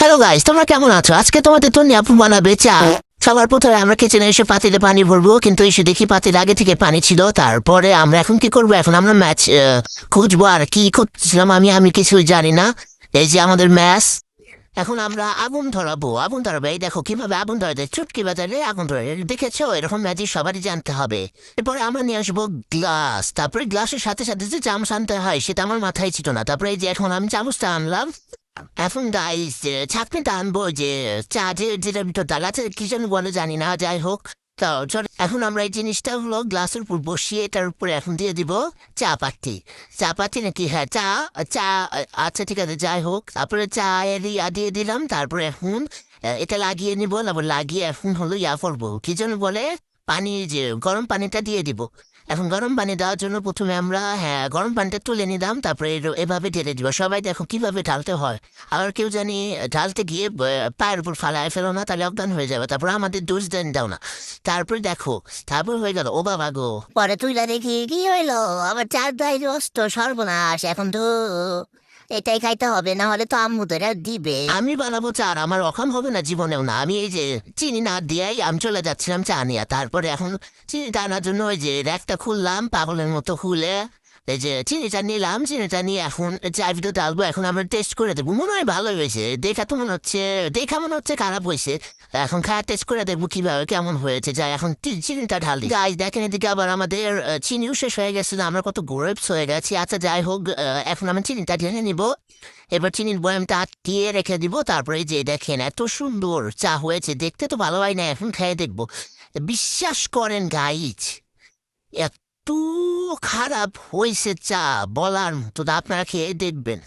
Hello guys, তোমরা কেমন আছো? আজকে তোমাদের জন্য আপু বানাবে চা। সবার প্রথমে আমরা কিচেনে এসে পাতিলে পানি ভরবো, কিন্তু এসে দেখি পাতিল আগে থেকে পানি ছিল। তারপরে আমরা এখন কি করবো? এখন আমরা ম্যাচ খুঁজবো। আর কি খুঁজছিলাম আমি কিছুই জানি না। এই যে আমাদের ম্যাচ। এখন আমরা আগুন ধরাবো। এই দেখো কিভাবে আগুন ধরে দেয়, চুটকি বাজারে আগুন ধরে। দেখেছো? এরকম ম্যাজিক সবারই জানতে হবে। এরপরে আমরা নিয়ে আসবো গ্লাস। তারপরে গ্লাসের সাথে সাথে যে চামচ আনতে হয় সেটা আমার মাথায় ছিল না। তারপরে এই যে এখন আমি চামচটা আনলাম। এখন গাইস ছাঁকনিটা আনবো, যে চা যেটার ভিতর ডাল আছে কি যেন বলে জানি না, যাই হোক। তো চলো এখন আমরা এই জিনিসটা হলো গ্লাসের উপর বসিয়ে এটার উপরে এখন দিয়ে দিব চা পাতি। চা পাতি নাকি, হ্যাঁ চা। চা আচ্ছা ঠিক আছে, যাই হোক। তারপরে চা দিয়ে দিলাম। তারপরে এখন এটা লাগিয়ে নিব। তারপর লাগিয়ে এখন হলো করবো কি যেন বলে, পানি, যে গরম পানিটা দিয়ে দিব। এখন গরম পানি দেওয়ার জন্য প্রথমে আমরা, হ্যাঁ, গরম পানিটা তুলে নিলাম। তারপরে এভাবে ঢেলে দিব। সবাই দেখো কিভাবে ঢালতে হয়। আবার কেউ জানি ঢালতে গিয়ে পায়ের উপর ফালায় ফেলো না, তাহলে অজ্ঞান হয়ে যাবে। তারপর আমাদের দোষ দেন দাও না। তারপরে দেখো, তারপর হয়ে গেল। ও বাবা গো, পরে তুইলা দেখি কি হইলো, আবার চার দাই অস্ত সর্বনাশ। এখন তো এটাই খাইতে হবে, না হলে তো আম্মু তোরা দিবে। আমি বানাবো চা, আর আমার অকাম হবে না জীবনেও না। আমি এই যে চিনি না দিয়েই আমি চলে যাচ্ছিলাম চা নিয়ে। তারপরে এখন চিনিটা আনার জন্য ওই যে র্যাকটা খুললাম পাগলের মতো খুলে। এই যে চিনিটা নিলাম, চিনিটা নিয়ে এখন চায়ের ভিতরে ডালবো। এখন আমরা টেস্ট করে দেবো। মনে হয় ভালো হয়েছে। দেখা মনে হচ্ছে খারাপ হয়েছে। এখন খাওয়া টেস্ট করে দেখবো কিভাবে কেমন হয়েছে। যাই এখন চিনিটা ঢালি। গাইস দেখেন, এদিকে আবার আমাদের চিনিও শেষ হয়ে গেছে। আমরা কত গ্রেপস হয়ে গেছি। আচ্ছা যাই হোক, এখন আমি চিনিটা ঢেলে নিব। এবার চিনির বয়ামটা আটকিয়ে রেখে দিব। তারপরে এই যে দেখেন এত সুন্দর চা হয়েছে, দেখতে তো ভালো হয় না, এখন খেয়ে দেখবো। বিশ্বাস করেন গাইজ, এত খারাপ হয়েছে চা বলার মতো না। আপনারা খেয়ে দেখবেন।